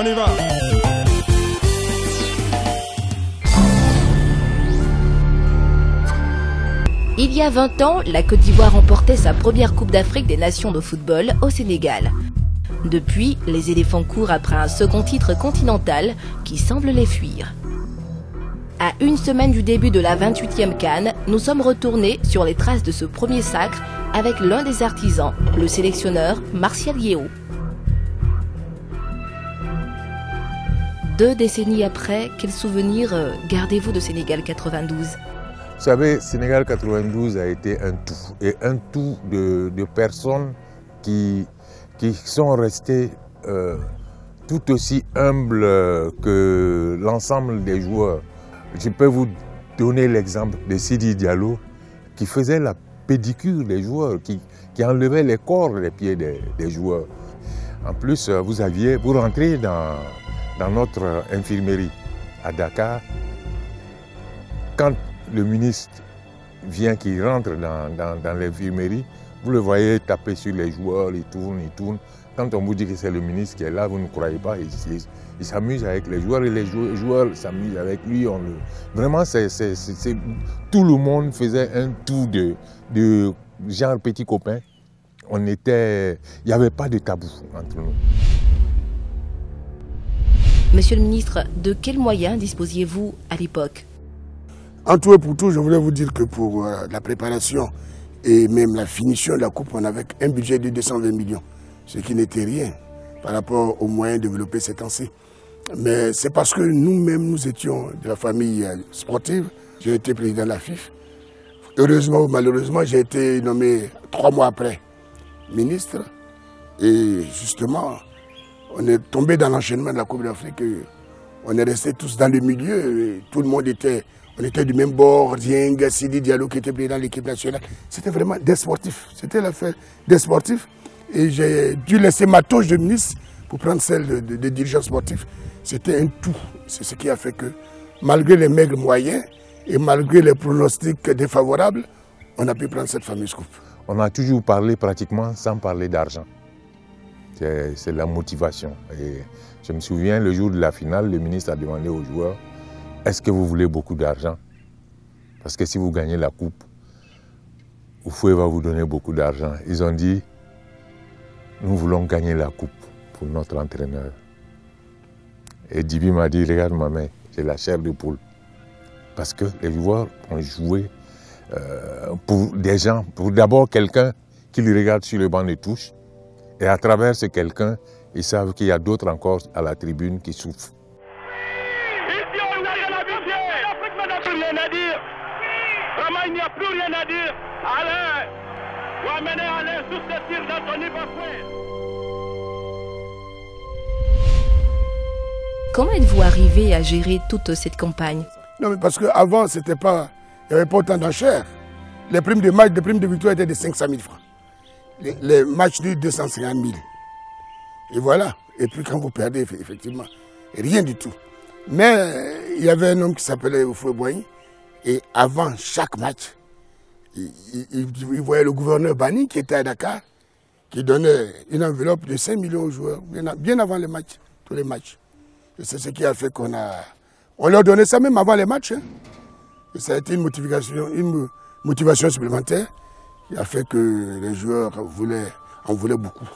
On y va. Il y a 20 ans, la Côte d'Ivoire remportait sa première Coupe d'Afrique des Nations de football au Sénégal. Depuis, les éléphants courent après un second titre continental qui semble les fuir. À une semaine du début de la 28e CAN, nous sommes retournés sur les traces de ce premier sacre avec l'un des artisans, le sélectionneur Martial Yeo. 2 décennies après, quel souvenir gardez-vous de Sénégal 92 ? Vous savez, Sénégal 92 a été un tout, et un tout de personnes qui sont restées tout aussi humbles que l'ensemble des joueurs. Je peux vous donner l'exemple de Sidi Diallo qui faisait la pédicure des joueurs, qui enlevait les corps des pieds des joueurs. En plus, vous rentrez dans notre infirmerie à Dakar. Quand le ministre vient, qui rentre dans l'infirmerie, vous le voyez taper sur les joueurs, il tourne. Quand on vous dit que c'est le ministre qui est là, vous ne croyez pas, il s'amuse avec les joueurs et les joueurs s'amusent avec lui. Vraiment, tout le monde faisait un tour de genre petit copain. Il n'y avait pas de tabou entre nous. Monsieur le ministre, de quels moyens disposiez-vous à l'époque ? En tout et pour tout, je voulais vous dire que pour la préparation et même la finition de la Coupe, on avait un budget de 220 millions, ce qui n'était rien par rapport aux moyens développés ces temps-ci. Mais c'est parce que nous-mêmes, nous étions de la famille sportive. J'ai été président de la FIF. Heureusement ou malheureusement, j'ai été nommé 3 mois après ministre. Et justement, on est tombé dans l'enchaînement de la Coupe d'Afrique. On est restés tous dans le milieu. Et tout le monde était... On était du même bord, Dieng, Sidi Diallo qui était président de l'équipe nationale. C'était vraiment des sportifs. C'était l'affaire des sportifs. Et j'ai dû laisser ma touche de ministre pour prendre celle de dirigeant sportif. C'était un tout. C'est ce qui a fait que, malgré les maigres moyens et malgré les pronostics défavorables, on a pu prendre cette fameuse coupe. On a toujours parlé pratiquement sans parler d'argent. C'est la motivation. Et je me souviens, le jour de la finale, le ministre a demandé aux joueurs: est-ce que vous voulez beaucoup d'argent? Parce que si vous gagnez la coupe, Oufoué va vous donner beaucoup d'argent. Ils ont dit: nous voulons gagner la coupe pour notre entraîneur. Et Dibi m'a dit: regarde ma main, j'ai la chair de poule. Parce que les joueurs ont joué pour des gens, pour d'abord quelqu'un qui les regarde sur le banc de touche. Et à travers ce quelqu'un, ils savent qu'il y a d'autres encore à la tribune qui souffrent. Vraiment, il n'y a plus rien à dire. Allez, vous amenez Alain sous ce tir d'Anthony Bafoué. Comment êtes-vous arrivé à gérer toute cette campagne? Non, mais parce qu'avant, il n'y avait pas autant d'enchères. Les primes de match, les primes de victoire étaient de 500 000 francs. Les matchs de 250 000. Et voilà. Et puis quand vous perdez, effectivement, rien du tout. Mais il y avait un homme qui s'appelait Oufoué Boigny. Et avant chaque match, il voyait le gouverneur Bani qui était à Dakar, qui donnait une enveloppe de 5 millions aux joueurs, bien avant les matchs, tous les matchs. Et c'est ce qui a fait on leur donnait ça même avant les matchs. Hein. Et ça a été une motivation supplémentaire qui a fait que les joueurs en voulaient beaucoup.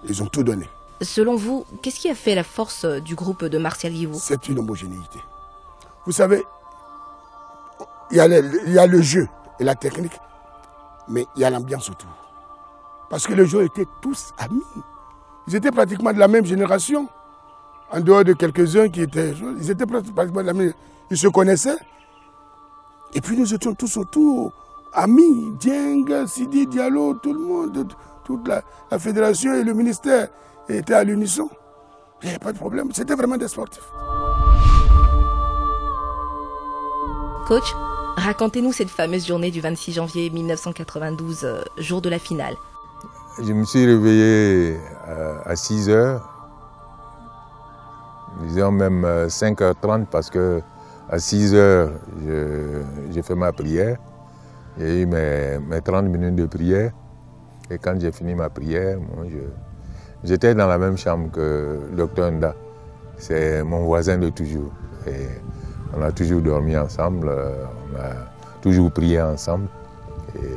Ils ont tout donné. Selon vous, qu'est-ce qui a fait la force du groupe de Martial Yeo? C'est une homogénéité. Vous savez, il y a le jeu et la technique, mais il y a l'ambiance autour. Parce que les joueurs étaient tous amis. Ils étaient pratiquement de la même génération. En dehors de quelques-uns qui étaient... Ils étaient pratiquement de la même... Ils se connaissaient. Et puis nous étions tous autour, amis. Dieng, Sidi, Diallo, tout le monde, toute la fédération et le ministère étaient à l'unisson. Il n'y avait pas de problème. C'était vraiment des sportifs. Coach, racontez-nous cette fameuse journée du 26 janvier 1992, jour de la finale. Je me suis réveillé à 6 h, disons même 5h30, parce que à 6 h, j'ai fait ma prière. J'ai eu mes 30 minutes de prière. Et quand j'ai fini ma prière, j'étais dans la même chambre que le docteur Nda. c'est mon voisin de toujours. Et on a toujours dormi ensemble, on a toujours prié ensemble. Et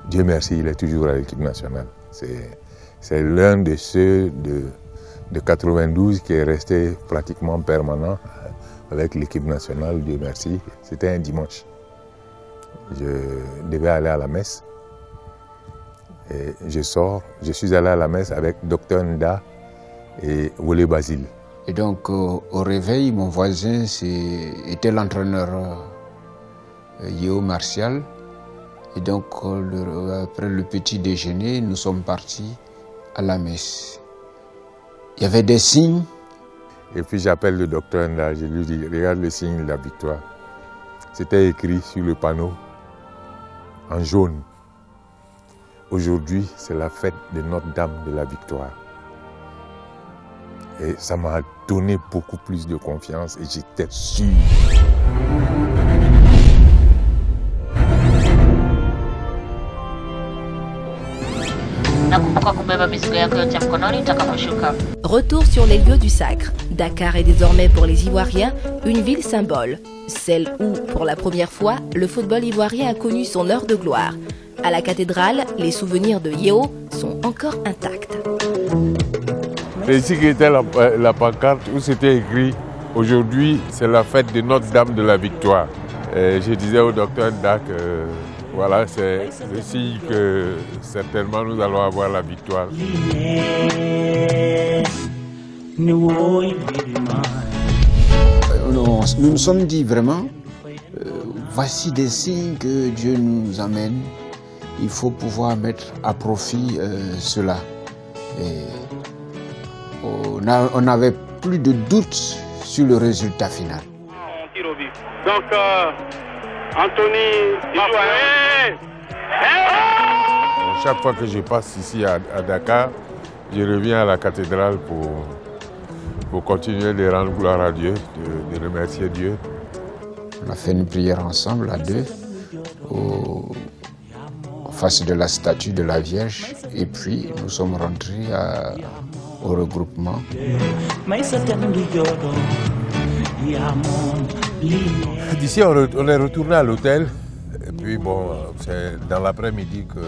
Dieu merci, il est toujours à l'équipe nationale. C'est l'un de ceux de 92 qui est resté pratiquement permanent avec l'équipe nationale, Dieu merci. C'était un dimanche. Je devais aller à la messe. Et je suis allé à la messe avec Dr Nda et Wole Basile. Et donc au réveil, mon voisin était l'entraîneur Yeo Martial. Et donc après le petit déjeuner, nous sommes partis à la messe. Il y avait des signes. Et puis j'appelle le docteur Nda, je lui dis, regarde le signe de la victoire. C'était écrit sur le panneau en jaune. Aujourd'hui, c'est la fête de Notre-Dame de la Victoire. Et ça m'a donné beaucoup plus de confiance et j'étais sûr. Retour sur les lieux du sacre. Dakar est désormais pour les Ivoiriens une ville symbole. Celle où, pour la première fois, le football ivoirien a connu son heure de gloire. À la cathédrale, les souvenirs de Yeo sont encore intacts. C'est ici qu'était la pancarte où c'était écrit « Aujourd'hui, c'est la fête de Notre-Dame de la Victoire ». Je disais au docteur Nda que voilà, c'est le signe que certainement nous allons avoir la victoire. Nous nous sommes dit vraiment, voici des signes que Dieu nous amène. Il faut pouvoir mettre à profit cela. Et on n'avait plus de doute sur le résultat final. Donc, Anthony, Chaque fois que je passe ici à Dakar, je reviens à la cathédrale pour continuer de rendre gloire à Dieu, de remercier Dieu. On a fait une prière ensemble à deux, en face de la statue de la Vierge, et puis nous sommes rentrés au regroupement. D'ici, on est retourné à l'hôtel, et puis bon, c'est dans l'après-midi que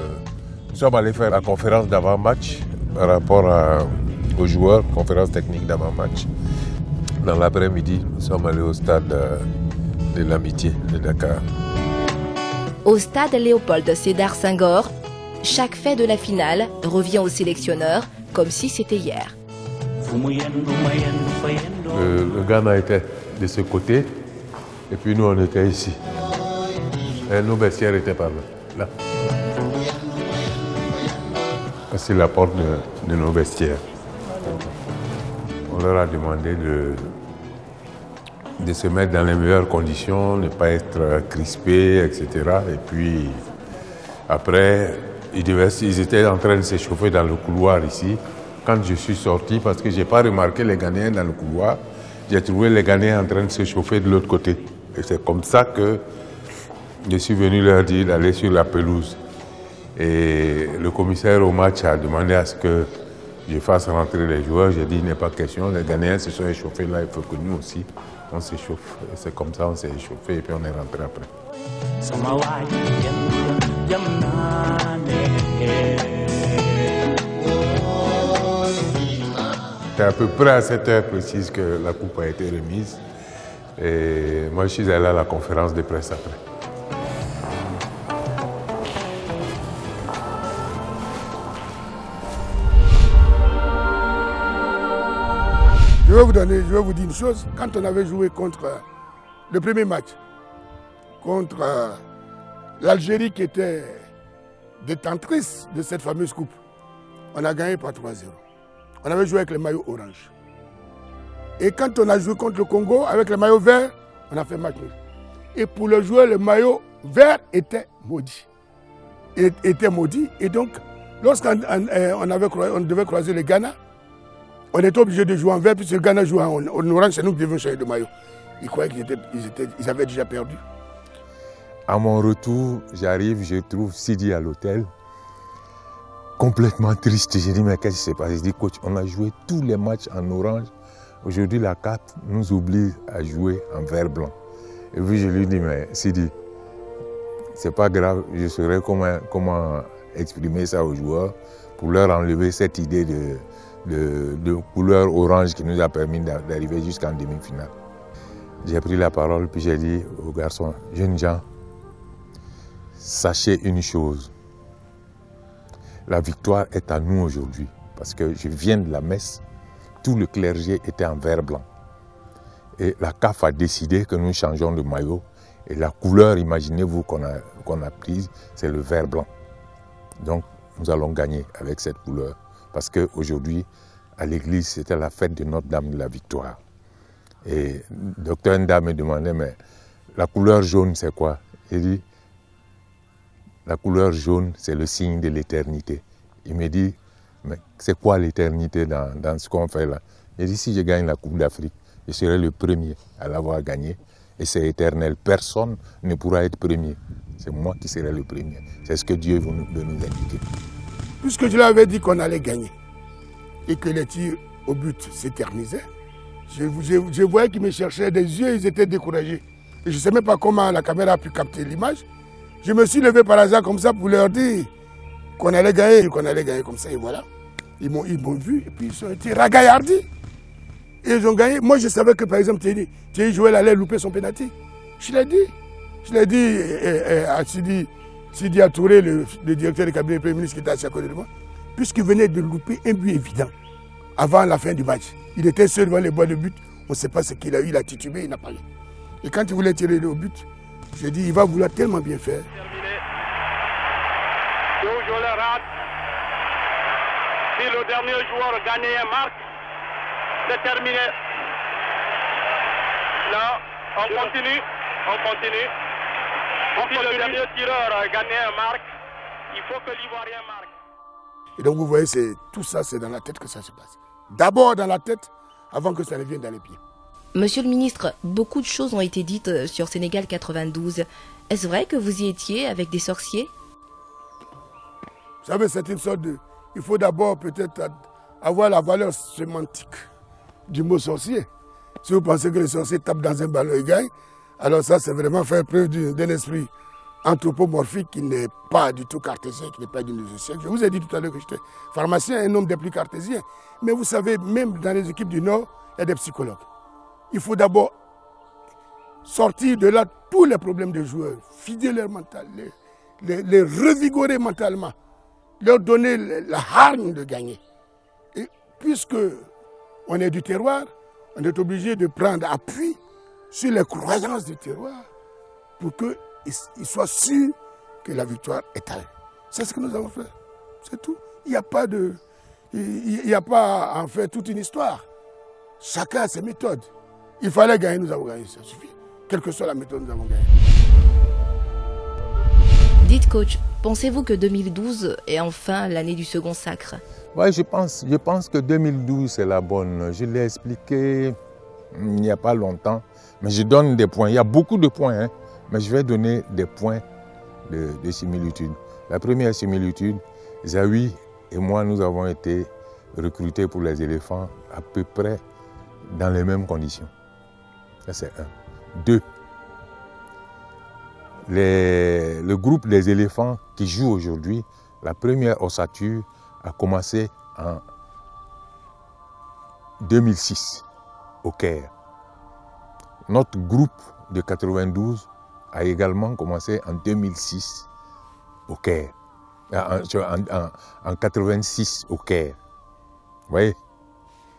nous sommes allés faire la conférence d'avant-match par rapport aux joueurs, conférence technique d'avant-match. Dans l'après-midi, nous sommes allés au stade de l'Amitié de Dakar. Au stade Léopold Sédar Senghor, chaque fait de la finale revient au sélectionneur comme si c'était hier. Le Ghana était de ce côté, et puis nous on était ici. Et nos vestiaires étaient par là. C'est la porte de nos vestiaires. On leur a demandé de se mettre dans les meilleures conditions, ne pas être crispés, etc. Et puis après, ils étaient en train de s'échauffer dans le couloir ici. Quand je suis sorti, parce que je n'ai pas remarqué les Ghanéens dans le couloir, j'ai trouvé les Ghanéens en train de s'échauffer de l'autre côté. Et c'est comme ça que je suis venu leur dire d'aller sur la pelouse. Et le commissaire au match a demandé à ce que je fasse rentrer les joueurs. J'ai dit, il n'est pas question, les Ghanéens se sont échauffés là, il faut que nous aussi, on s'échauffe. Et c'est comme ça, on s'est échauffé et puis on est rentré après. C'était à peu près à cette heure précise que la coupe a été remise. Et moi, je suis allé à la conférence de presse après. Je vais vous dire une chose. Quand on avait joué contre le premier match, contre l'Algérie qui était détentrice de cette fameuse coupe, on a gagné par 3-0. On avait joué avec le maillot orange. Et quand on a joué contre le Congo avec le maillot vert, on a fait match nul. Et pour le joueur, le maillot vert était maudit. Et donc, lorsqu'on devait croiser le Ghana, on était obligé de jouer en vert, puisque le Ghana jouait en orange, c'est nous qui devions changer de maillot. Ils croyaient qu'ils avaient déjà perdu. À mon retour, j'arrive, je trouve Sidi à l'hôtel, complètement triste. J'ai dit, mais qu'est-ce qui s'est passé? Je dis, coach, on a joué tous les matchs en orange, Aujourd'hui, la CAF nous oblige à jouer en vert blanc. Et puis je lui dis, mais Sidi, c'est pas grave, je saurais comment exprimer ça aux joueurs pour leur enlever cette idée de couleur orange qui nous a permis d'arriver jusqu'en demi-finale. J'ai pris la parole puis j'ai dit aux garçons, jeunes gens, sachez une chose, la victoire est à nous aujourd'hui parce que je viens de la messe, tout le clergé était en vert blanc. Et la CAF a décidé que nous changeons de maillot et la couleur, imaginez-vous, qu'on a prise, c'est le vert blanc. Donc nous allons gagner avec cette couleur parce qu'aujourd'hui, à l'église, c'était la fête de Notre-Dame de la Victoire. Et Dr Nda me demandait, mais la couleur jaune, c'est quoi? Il dit, la couleur jaune, c'est le signe de l'éternité. Il me dit, mais c'est quoi l'éternité dans ce qu'on fait là? Il dit, si je gagne la Coupe d'Afrique, je serai le premier à l'avoir gagné. Et c'est éternel. Personne ne pourra être premier. C'est moi qui serai le premier. C'est ce que Dieu veut nous indiquer. Puisque je l'avais dit qu'on allait gagner et que les tirs au but s'éternisaient, je voyais qu'ils me cherchaient des yeux, ils étaient découragés. Et je ne sais même pas comment la caméra a pu capter l'image. Je me suis levé par hasard comme ça pour leur dire qu'on allait gagner comme ça. Et voilà, ils m'ont vu et puis ils ont été ragaillardis. Et ils ont gagné. Moi, je savais que, par exemple, Thierry Joël allait louper son pénalty. Je l'ai dit à Sidi Touré, le directeur du cabinet du Premier ministre qui était assis à côté de moi, puisqu'il venait de louper un but évident avant la fin du match. Il était seul devant les bois de but. On ne sait pas ce qu'il a eu, il a titubé, il n'a pas eu. Et quand il voulait tirer au but, j'ai dit, il va vouloir tellement bien faire. Je le rate. Si le dernier joueur gagne un marque, c'est terminé. Là, on continue. Si le dernier tireur gagne un marque, il faut que l'Ivoirien marque. Et donc vous voyez, tout ça, c'est dans la tête que ça se passe. D'abord dans la tête, avant que ça ne vienne dans les pieds. Monsieur le ministre, beaucoup de choses ont été dites sur Sénégal 92. Est-ce vrai que vous y étiez avec des sorciers? Vous savez, c'est une sorte de... Il faut d'abord peut-être avoir la valeur sémantique du mot sorcier. Si vous pensez que les sorciers tapent dans un ballon et gagnent, alors ça, c'est vraiment faire preuve d'un esprit anthropomorphique qui n'est pas du tout cartésien, qui n'est pas du siècle. Je vous ai dit tout à l'heure que j'étais pharmacien, un homme des plus cartésiens. Mais vous savez, même dans les équipes du Nord, il y a des psychologues. Il faut d'abord sortir de là tous les problèmes des joueurs, fider leur mental, les revigorer mentalement, leur donner la hargne de gagner. Et puisque on est du terroir, on est obligé de prendre appui sur les croyances du terroir pour qu'ils soient sûrs que la victoire est à eux. C'est ce que nous avons fait. C'est tout. Il n'y a pas en fait toute une histoire. Chacun a ses méthodes. Il fallait gagner, nous avons gagné, ça suffit. Quelle que soit la méthode, nous avons gagné. Dites coach, pensez-vous que 2012 est enfin l'année du second sacre? Oui, je pense que 2012 c'est la bonne. Je l'ai expliqué il n'y a pas longtemps, mais je donne des points. Il y a beaucoup de points, hein, mais je vais donner des points de similitude. La première similitude, Zawi et moi, nous avons été recrutés pour les éléphants à peu près dans les mêmes conditions. Ça, c'est un. Deux, le groupe des éléphants qui joue aujourd'hui, la première ossature a commencé en 2006 au Caire. Notre groupe de 92 a également commencé en 2006 au Caire. En 86 au Caire. Vous voyez?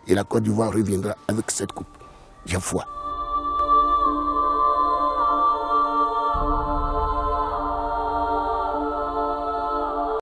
Et la Côte d'Ivoire reviendra avec cette coupe. J'ai foi.